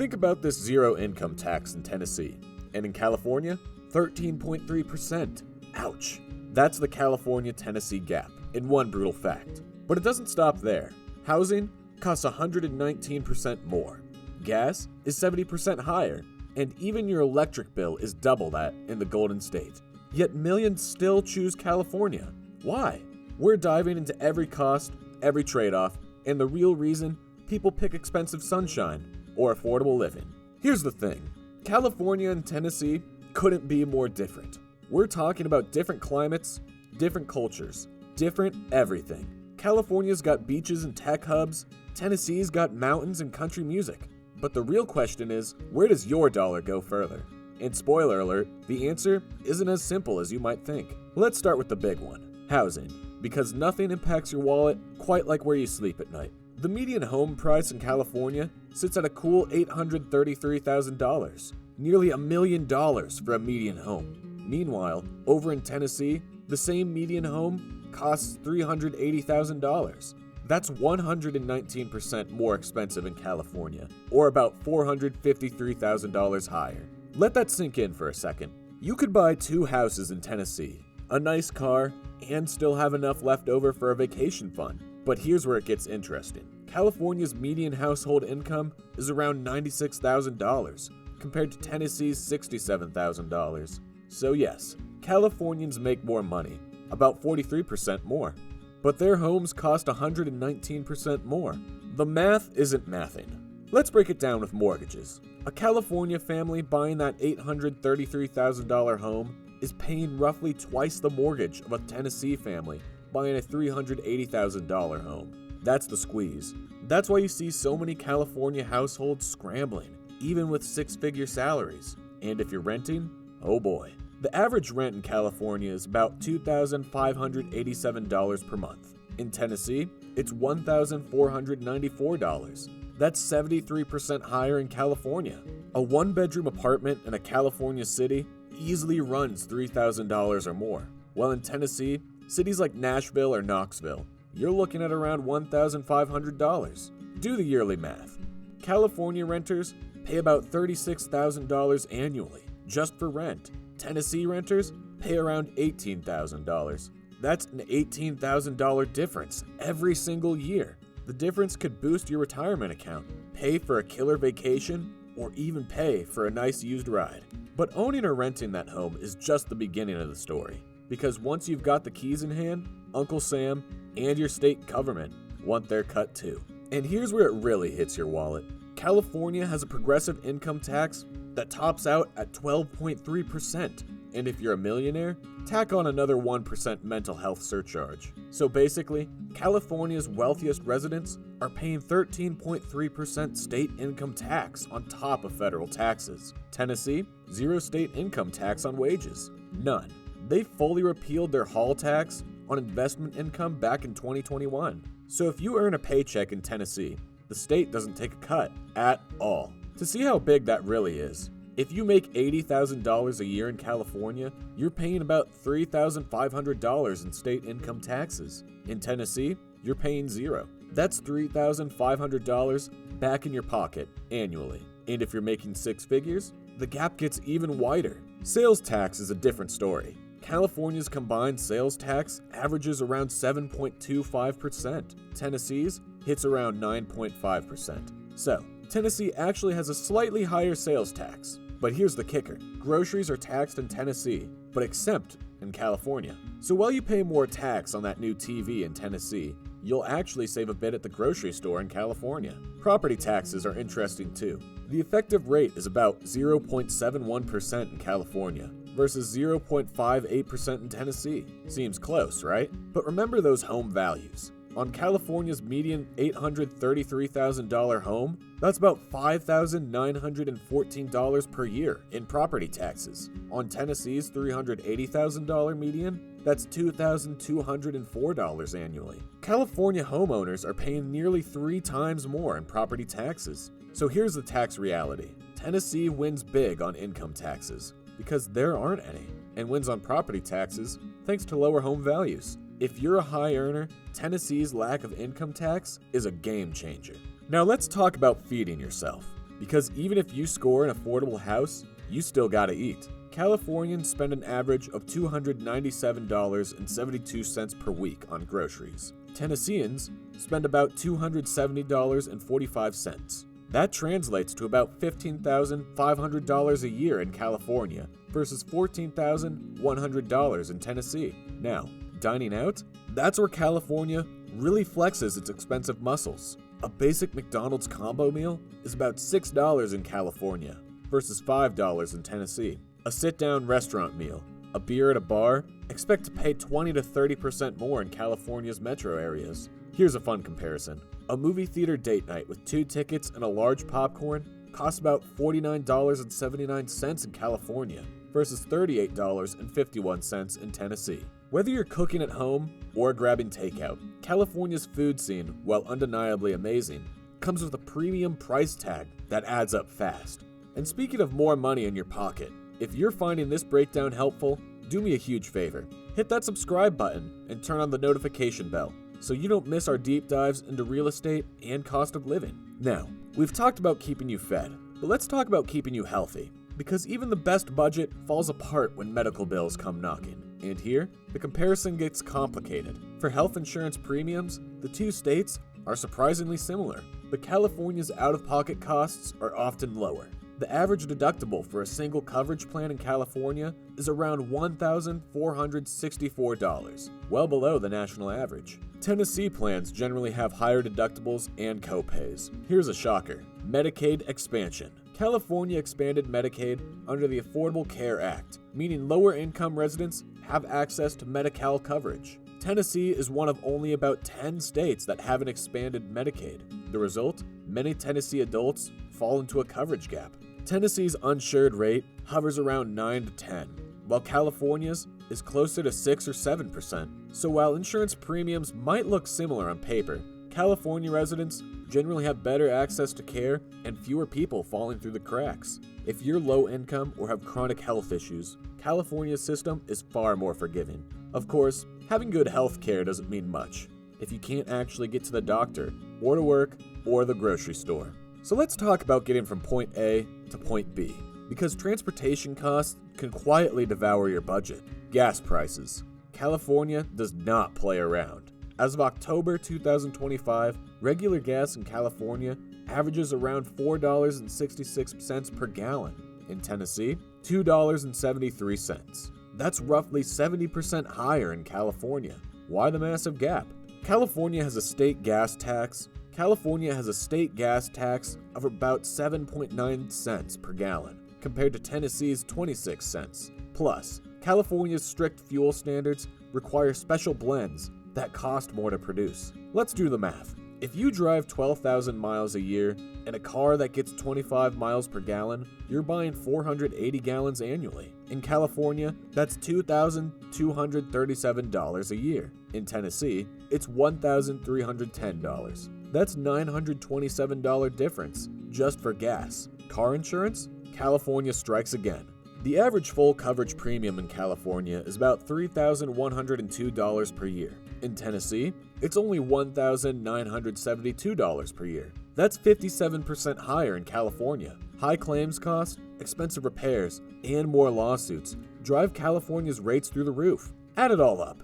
Think about this zero income tax in Tennessee, and in California, 13.3%. Ouch. That's the California-Tennessee gap, in one brutal fact. But it doesn't stop there. Housing costs 119% more. Gas is 70% higher, and even your electric bill is double that in the Golden State. Yet millions still choose California. Why? We're diving into every cost, every trade-off, and the real reason people pick expensive sunshine or affordable living. Here's the thing. California and Tennessee couldn't be more different. We're talking about different climates, different cultures, different everything. California's got beaches and tech hubs. Tennessee's got mountains and country music. But the real question is, where does your dollar go further? And spoiler alert, the answer isn't as simple as you might think. Let's start with the big one, housing, because nothing impacts your wallet quite like where you sleep at night. The median home price in California sits at a cool $833,000, nearly $1 million for a median home. Meanwhile, over in Tennessee, the same median home costs $380,000. That's 119% more expensive in California, or about $453,000 higher. Let that sink in for a second. You could buy 2 houses in Tennessee, a nice car, and still have enough left over for a vacation fund. But here's where it gets interesting. California's median household income is around $96,000, compared to Tennessee's $67,000. So yes, Californians make more money, about 43% more. But their homes cost 119% more. The math isn't mathing. Let's break it down with mortgages. A California family buying that $833,000 home is paying roughly twice the mortgage of a Tennessee family buying a $380,000 home. That's the squeeze. That's why you see so many California households scrambling, even with 6-figure salaries. And if you're renting, oh boy. The average rent in California is about $2,587 per month. In Tennessee, it's $1,494. That's 73% higher in California. A 1-bedroom apartment in a California city easily runs $3,000 or more. While in Tennessee, cities like Nashville or Knoxville, you're looking at around $1,500. Do the yearly math. California renters pay about $36,000 annually just for rent. Tennessee renters pay around $18,000. That's an $18,000 difference every single year. The difference could boost your retirement account, pay for a killer vacation, or even pay for a nice used ride. But owning or renting that home is just the beginning of the story, because once you've got the keys in hand, Uncle Sam and your state government want their cut too. And here's where it really hits your wallet. California has a progressive income tax that tops out at 12.3%. And if you're a millionaire, tack on another 1% mental health surcharge. So basically, California's wealthiest residents are paying 13.3% state income tax on top of federal taxes. Tennessee, 0 state income tax on wages. None. They fully repealed their Hall tax on investment income back in 2021. So if you earn a paycheck in Tennessee, the state doesn't take a cut at all. To see how big that really is, if you make $80,000 a year in California, you're paying about $3,500 in state income taxes. In Tennessee, you're paying 0. That's $3,500 back in your pocket annually. And if you're making 6 figures, the gap gets even wider. Sales tax is a different story. California's combined sales tax averages around 7.25%. Tennessee's hits around 9.5%. So, Tennessee actually has a slightly higher sales tax. But here's the kicker. Groceries are taxed in Tennessee, but exempt in California. So while you pay more tax on that new TV in Tennessee, you'll actually save a bit at the grocery store in California. Property taxes are interesting too. The effective rate is about 0.71% in California versus 0.58% in Tennessee. Seems close, right? But remember those home values. On California's median $833,000 home, that's about $5,914 per year in property taxes. On Tennessee's $380,000 median, that's $2,204 annually. California homeowners are paying nearly 3 times more in property taxes. So here's the tax reality. Tennessee wins big on income taxes because there aren't any, and wins on property taxes thanks to lower home values. If you're a high earner, Tennessee's lack of income tax is a game changer. Now let's talk about feeding yourself. because even if you score an affordable house, you still gotta eat. Californians spend an average of $297.72 per week on groceries. Tennesseans spend about $270.45. That translates to about $15,500 a year in California versus $14,100 in Tennessee. Now, dining out? That's where California really flexes its expensive muscles. A basic McDonald's combo meal is about $6 in California versus $5 in Tennessee. A sit-down restaurant meal, a beer at a bar, expect to pay 20 to 30% more in California's metro areas. Here's a fun comparison. A movie theater date night with 2 tickets and a large popcorn costs about $49.79 in California versus $38.51 in Tennessee. Whether you're cooking at home or grabbing takeout, California's food scene, while undeniably amazing, comes with a premium price tag that adds up fast. And speaking of more money in your pocket, if you're finding this breakdown helpful, do me a huge favor. Hit that subscribe button and turn on the notification bell so you don't miss our deep dives into real estate and cost of living. Now, we've talked about keeping you fed, but let's talk about keeping you healthy, because even the best budget falls apart when medical bills come knocking. And here, the comparison gets complicated. For health insurance premiums, the 2 states are surprisingly similar, but California's out-of-pocket costs are often lower. The average deductible for a single coverage plan in California is around $1,464, well below the national average. Tennessee plans generally have higher deductibles and copays. Here's a shocker: Medicaid expansion. California expanded Medicaid under the Affordable Care Act, meaning lower-income residents have access to Medi-Cal coverage. Tennessee is one of only about 10 states that haven't expanded Medicaid. The result? Many Tennessee adults fall into a coverage gap. Tennessee's uninsured rate hovers around 9 to 10, while California's is closer to 6 or 7%. So while insurance premiums might look similar on paper, California residents generally have better access to care and fewer people falling through the cracks. If you're low income or have chronic health issues, California's system is far more forgiving. Of course, having good health care doesn't mean much if you can't actually get to the doctor, or to work, or the grocery store. So let's talk about getting from point A to point B, because transportation costs can quietly devour your budget. Gas prices. California does not play around. As of October 2025, regular gas in California averages around $4.66 per gallon. In Tennessee, $2.73. That's roughly 70% higher in California. Why the massive gap? California has a state gas tax of about 7.9 cents per gallon, compared to Tennessee's 26 cents. Plus, California's strict fuel standards require special blends that cost more to produce. Let's do the math. If you drive 12,000 miles a year in a car that gets 25 miles per gallon, you're buying 480 gallons annually. In California, that's $2,237 a year. In Tennessee, it's $1,310. That's $927 difference just for gas. Car insurance? California strikes again. The average full coverage premium in California is about $3,102 per year. In Tennessee, it's only $1,972 per year. That's 57% higher in California. High claims costs, expensive repairs, and more lawsuits drive California's rates through the roof. Add it all up.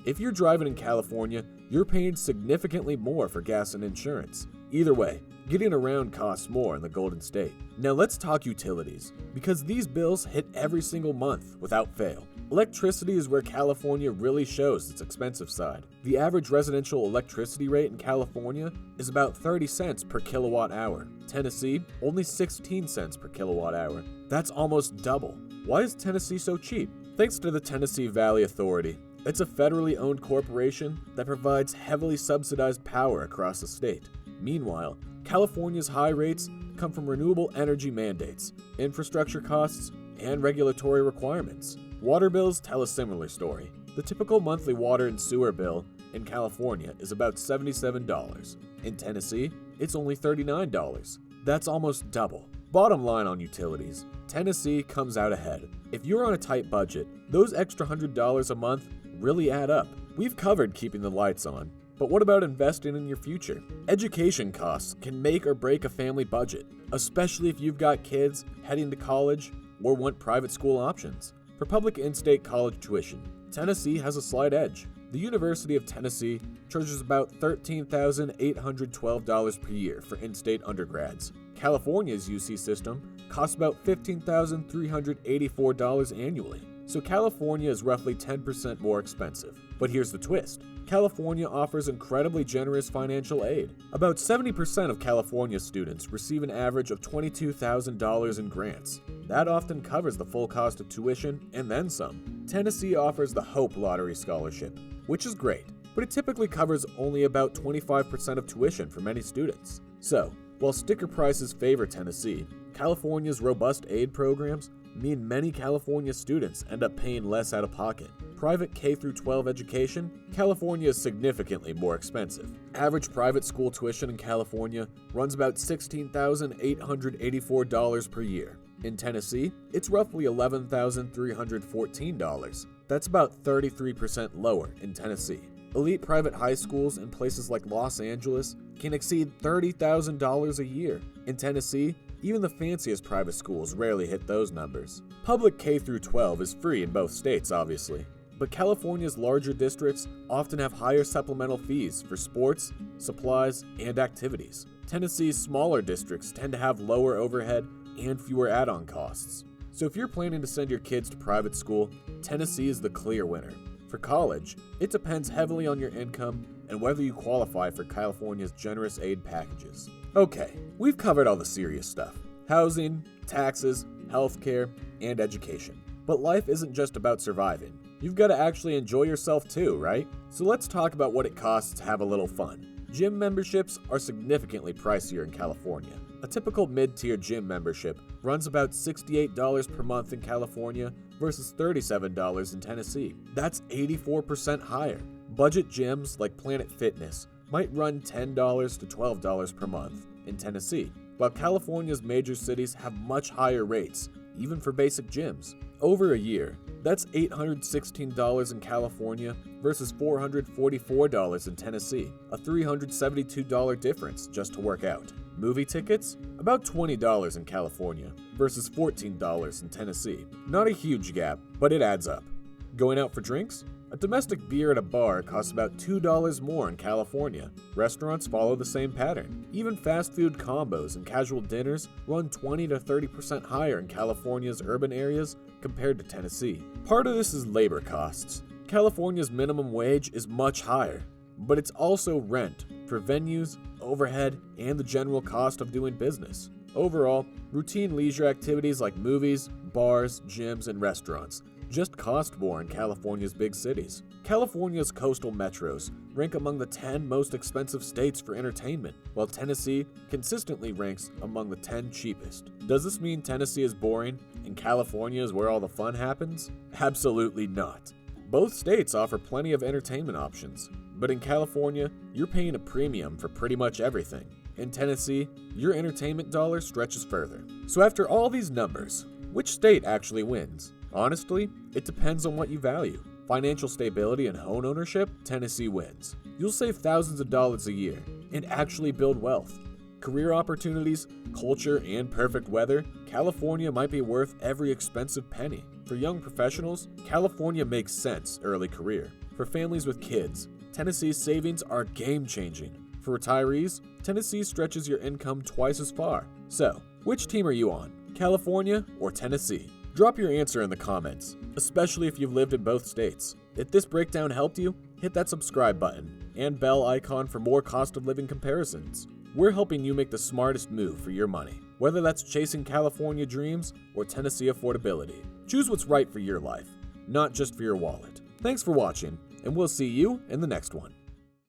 If you're driving in California, you're paying significantly more for gas and insurance. Either way, getting around costs more in the Golden State. Now let's talk utilities, because these bills hit every single month without fail. Electricity is where California really shows its expensive side. The average residential electricity rate in California is about 30 cents per kilowatt hour. Tennessee, only 16 cents per kilowatt hour. That's almost double. Why is Tennessee so cheap? Thanks to the Tennessee Valley Authority. It's a federally owned corporation that provides heavily subsidized power across the state. Meanwhile, California's high rates come from renewable energy mandates, infrastructure costs, and regulatory requirements. Water bills tell a similar story. The typical monthly water and sewer bill in California is about $77. In Tennessee, it's only $39. That's almost double. Bottom line on utilities, Tennessee comes out ahead. If you're on a tight budget, those extra $100 a month really add up. We've covered keeping the lights on, But what about investing in your future? Education costs can make or break a family budget, especially if you've got kids heading to college or want private school options. For public in-state college tuition, Tennessee has a slight edge. The University of Tennessee charges about $13,812 per year for in-state undergrads. California's UC system costs about $15,384 annually. So California is roughly 10% more expensive. But here's the twist. California offers incredibly generous financial aid. About 70% of California students receive an average of $22,000 in grants. That often covers the full cost of tuition and then some. Tennessee offers the Hope Lottery Scholarship, which is great, but it typically covers only about 25% of tuition for many students. So, while sticker prices favor Tennessee, California's robust aid programs mean many California students end up paying less out of pocket. Private K-12 education, California is significantly more expensive. Average private school tuition in California runs about $16,884 per year. In Tennessee, it's roughly $11,314. That's about 33% lower in Tennessee. Elite private high schools in places like Los Angeles can exceed $30,000 a year. In Tennessee, even the fanciest private schools rarely hit those numbers. Public K-12 is free in both states, obviously, but California's larger districts often have higher supplemental fees for sports, supplies, and activities. Tennessee's smaller districts tend to have lower overhead and fewer add-on costs. So if you're planning to send your kids to private school, Tennessee is the clear winner. For college, it depends heavily on your income and whether you qualify for California's generous aid packages. Okay, we've covered all the serious stuff: housing, taxes, healthcare, and education. But life isn't just about surviving. You've got to actually enjoy yourself too, right? So let's talk about what it costs to have a little fun. Gym memberships are significantly pricier in California. A typical mid-tier gym membership runs about $68 per month in California versus $37 in Tennessee. That's 84% higher. Budget gyms like Planet Fitness might run $10 to $12 per month in Tennessee, while California's major cities have much higher rates, even for basic gyms. Over a year, that's $816 in California versus $444 in Tennessee, a $372 difference just to work out. Movie tickets? About $20 in California versus $14 in Tennessee. Not a huge gap, but it adds up. Going out for drinks? A domestic beer at a bar costs about $2 more in California. Restaurants follow the same pattern. Even fast food combos and casual dinners run 20 to 30% higher in California's urban areas compared to Tennessee. Part of this is labor costs. California's minimum wage is much higher, but it's also rent for venues, overhead, and the general cost of doing business. Overall, routine leisure activities like movies, bars, gyms, and restaurants just cost more in California's big cities. California's coastal metros rank among the 10 most expensive states for entertainment, while Tennessee consistently ranks among the 10 cheapest. Does this mean Tennessee is boring and California is where all the fun happens? Absolutely not. Both states offer plenty of entertainment options, but in California, you're paying a premium for pretty much everything. In Tennessee, your entertainment dollar stretches further. So after all these numbers, which state actually wins? Honestly, it depends on what you value. Financial stability and home ownership, Tennessee wins. You'll save thousands of dollars a year and actually build wealth. Career opportunities, culture, and perfect weather, California might be worth every expensive penny. For young professionals, California makes sense early career. For families with kids, Tennessee's savings are game-changing. For retirees, Tennessee stretches your income twice as far. So, which team are you on? California or Tennessee? Drop your answer in the comments, especially if you've lived in both states. If this breakdown helped you, hit that subscribe button and bell icon for more cost of living comparisons. We're helping you make the smartest move for your money, whether that's chasing California dreams or Tennessee affordability. Choose what's right for your life, not just for your wallet. Thanks for watching, and we'll see you in the next one.